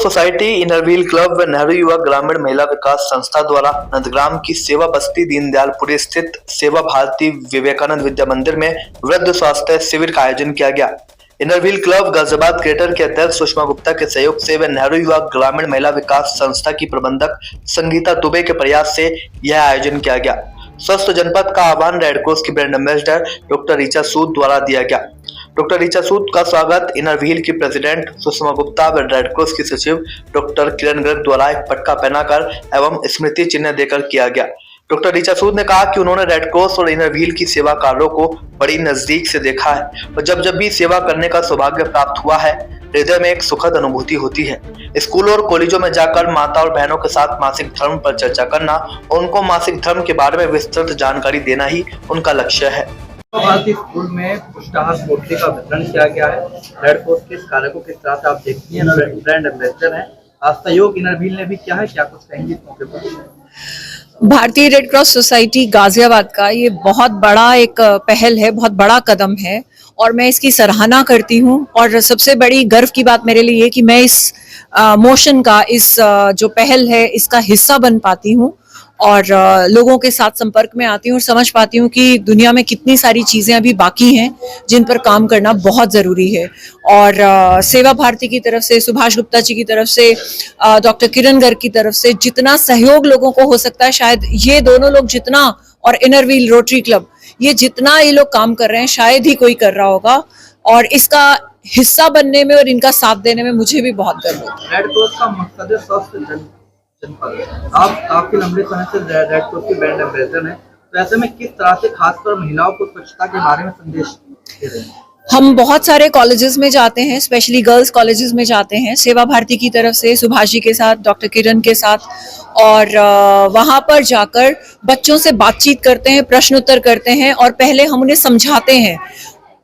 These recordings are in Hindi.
सोसाइटी, इनरव्हील क्लब व नेहरू युवा ग्रामीण महिला विकास संस्था द्वारा नंदग्राम की सेवा बस्ती दीनदयालपुरी स्थित सेवा भारती विवेकानंद विद्या मंदिर में वृद्ध स्वास्थ्य शिविर का आयोजन किया गया। इनरव्हील क्लब गाजियाबाद ग्रेटर के अध्यक्ष सुषमा गुप्ता के सहयोग से व नेहरू युवा ग्रामीण महिला विकास संस्था की प्रबंधक संगीता दुबे के प्रयास से यह आयोजन किया गया। स्वस्थ जनपद का आह्वान रेड क्रॉस की ब्रांड एम्बेसडर डॉक्टर ऋचा सूद द्वारा दिया गया। डॉक्टर ऋचा सूद का स्वागत इनरव्हील की प्रेसिडेंट सुषमा गुप्ता व रेड क्रॉस की सचिव डॉक्टर किरण गर्ग द्वारा एक पटका पहनाकर एवं स्मृति चिन्ह देकर किया गया। डॉक्टर ऋचा सूद ने कहा कि उन्होंने रेड क्रॉस और इनरव्हील की सेवा कार्यों को बड़ी नजदीक से देखा है और जब भी सेवा करने का सौभाग्य प्राप्त हुआ है, हृदय में एक सुखद अनुभूति होती है। स्कूल और कॉलेजों में जाकर माता और बहनों के साथ मासिक धर्म पर चर्चा करना और उनको मासिक धर्म के बारे में विस्तृत जानकारी देना ही उनका लक्ष्य है। भारती स्कूल में पुष्टाहार पोटली का वितरण किया गया है। रेड क्रॉस के कार्य को किस तरह से आप देखती हैं, ब्रांड एम्बेसडर हैं, आज सहयोग इनरव्हील ने भी किया है, क्या कुछ कहेंगे इस मौके पर? भारतीय रेड क्रॉस सोसाइटी गाजियाबाद का ये बहुत बड़ा एक पहल है, बहुत बड़ा कदम है और मैं इसकी सराहना करती हूँ। और सबसे बड़ी गर्व की बात मेरे लिए ये कि मैं इस मोशन का, इस जो पहल है, इसका हिस्सा बन पाती हूँ और लोगों के साथ संपर्क में आती हूँ और समझ पाती हूँ कि दुनिया में कितनी सारी चीज़ें अभी बाकी हैं जिन पर काम करना बहुत ज़रूरी है। और सेवा भारती की तरफ से, सुभाष गुप्ता जी की तरफ से, डॉक्टर किरण गर्ग की तरफ से जितना सहयोग लोगों को हो सकता है, शायद ये दोनों लोग जितना, और इनरव्हील रोटरी क्लब, ये जितना ये लोग काम कर रहे हैं शायद ही कोई कर रहा होगा। और इसका हिस्सा बनने में और इनका साथ देने में मुझे भी बहुत गर्व होता है। रेड क्रॉस का मकसद है स्वस्थ जनपद। आप काफी लंबे समय से रेड क्रॉस के ब्रांड एम्बेसडर हैं, तो ऐसे में किस तरह से खासकर महिलाओं को स्वच्छता के बारे में संदेश दे रहे हैं? हम बहुत सारे कॉलेजेस में जाते हैं, स्पेशली गर्ल्स कॉलेजेस में जाते हैं सेवा भारती की तरफ से, सुभाष जी के साथ, डॉक्टर किरण के साथ, और वहाँ पर जाकर बच्चों से बातचीत करते हैं, प्रश्न उत्तर करते हैं और पहले हम उन्हें समझाते हैं।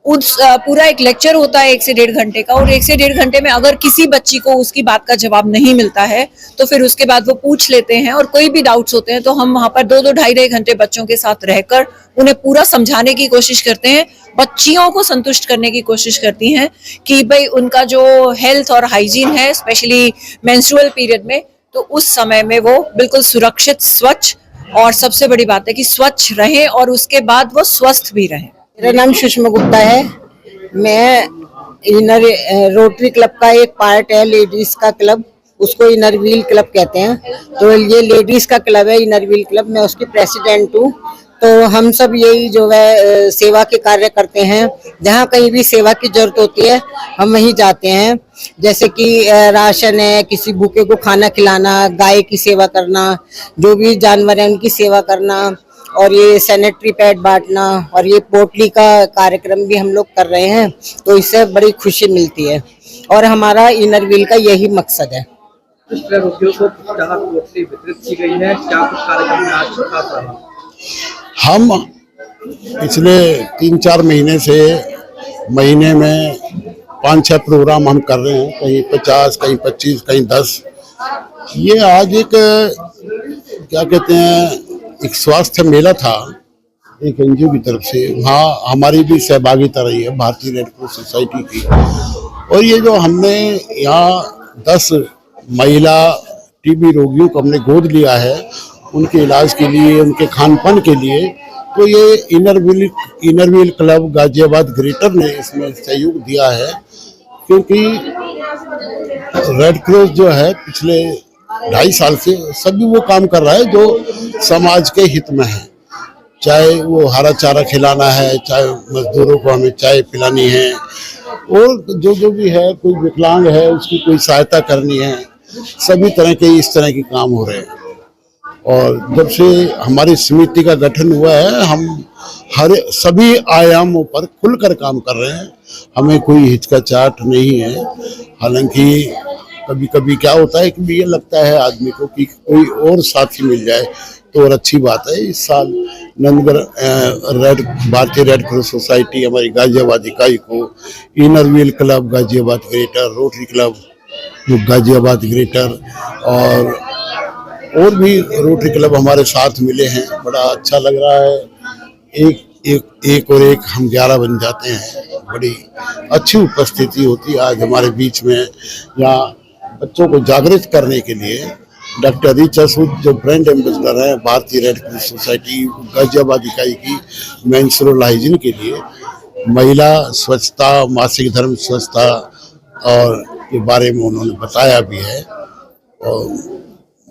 उस पूरा एक लेक्चर होता है 1 से 1.5 घंटे का, और 1 से 1.5 घंटे में अगर किसी बच्ची को उसकी बात का जवाब नहीं मिलता है तो फिर उसके बाद वो पूछ लेते हैं, और कोई भी डाउट्स होते हैं तो हम वहाँ पर 2-2, 2.5 घंटे बच्चों के साथ रहकर उन्हें पूरा समझाने की कोशिश करते हैं। बच्चियों को संतुष्ट करने की कोशिश करती हैं कि भाई उनका जो हेल्थ और हाइजीन है, स्पेशली मेंस्ट्रुअल पीरियड में, तो उस समय में वो बिल्कुल सुरक्षित, स्वच्छ, और सबसे बड़ी बात है कि स्वच्छ रहें और उसके बाद वो स्वस्थ भी रहें। मेरा नाम सुषमा गुप्ता है। मैं रोटरी क्लब का एक पार्ट है, लेडीज का क्लब, उसको इनरव्हील क्लब कहते हैं। तो ये लेडीज का क्लब है इनरव्हील क्लब, मैं उसकी प्रेसिडेंट हूँ। तो हम सब यही जो है सेवा के कार्य करते हैं। जहाँ कहीं भी सेवा की जरूरत होती है हम वहीं जाते हैं, जैसे कि राशन है, किसी भूखे को खाना खिलाना, गाय की सेवा करना, जो भी जानवर है उनकी सेवा करना, और ये सैनिटरी पैड बांटना, और ये पोटली का कार्यक्रम भी हम लोग कर रहे हैं। तो इससे बड़ी खुशी मिलती है और हमारा इनरव्हील का यही मकसद है। किस तरह रोगियों को पुष्टाहार पोटली वितरित की गई है, क्या कुछ कार्यक्रम में आज खास रहा? हम पिछले 3-4 महीने से महीने में 5-6 प्रोग्राम हम कर रहे हैं, कहीं 50, कहीं 25, कहीं 10। ये आज एक क्या कहते हैं, एक स्वास्थ्य मेला था एक एनजीओ की तरफ से, वहाँ हमारी भी सहभागिता रही है भारतीय रेड क्रॉस सोसाइटी की। और ये जो हमने यहाँ 10 महिला टीबी रोगियों को हमने गोद लिया है उनके इलाज के लिए, उनके खान पान के लिए, तो ये इनरव्हील क्लब गाजियाबाद ग्रेटर ने इसमें सहयोग दिया है। क्योंकि रेड क्रॉस जो है पिछले 2.5 साल से सभी वो काम कर रहा है जो समाज के हित में है, चाहे वो हरा चारा खिलाना है, चाहे मजदूरों को हमें चाय पिलानी है, और जो भी है, कोई विकलांग है उसकी कोई सहायता करनी है, सभी तरह के इस तरह के काम हो रहे हैं। और जब से हमारी समिति का गठन हुआ है हम सभी आयामों पर खुलकर काम कर रहे हैं, हमें कोई हिचकिचाहट नहीं है। हालांकि कभी कभी क्या होता है कि ये लगता है आदमी को कि कोई और साथी मिल जाए तो और अच्छी बात है। इस साल भारतीय रेड क्रॉस सोसाइटी हमारी गाजियाबाद इकाई को Inner Wheel club Ghaziabad greater, rotary club Ghaziabad greater और भी रोटरी क्लब हमारे साथ मिले हैं। बड़ा अच्छा लग रहा है। एक और एक हम 11 बन जाते हैं। बड़ी अच्छी उपस्थिति होती है आज हमारे बीच में। यहाँ बच्चों को जागृत करने के लिए डॉक्टर रीचा सूद जो ब्रांड एम्बेसडर हैं भारतीय रेड क्रॉस सोसाइटी गाजियाबाद इकाई की मेंस्ट्रुअल हाइजीन के लिए महिला स्वच्छता, मासिक धर्म स्वच्छता और के बारे में उन्होंने बताया भी है। और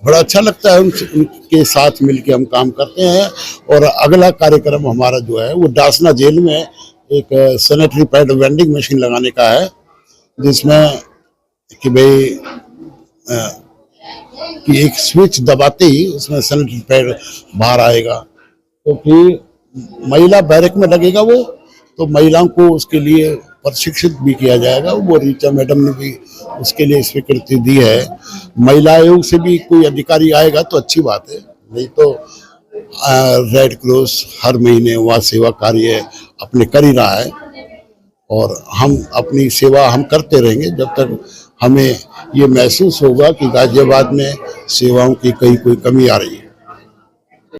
बड़ा अच्छा लगता है उनके साथ मिलके हम काम करते हैं। और अगला कार्यक्रम हमारा जो है वो डासना जेल में एक सैनिटरी पैड वेंडिंग मशीन लगाने का है, जिसमें कि भाई कि एक स्विच दबाते ही उसमें सैनिटरी पैड बाहर आएगा। तो फिर महिला बैरक में लगेगा वो, तो महिलाओं को उसके लिए प्रशिक्षित भी किया जाएगा। वो रीचा मैडम ने भी उसके लिए स्वीकृति दी है। महिला आयोग से भी कोई अधिकारी आएगा तो अच्छी बात है, नहीं तो रेड क्रॉस हर महीने वहाँ सेवा कार्य अपने कर ही रहा है और हम अपनी सेवा हम करते रहेंगे जब तक हमें ये महसूस होगा कि गाजियाबाद में सेवाओं की कोई कमी आ रही है।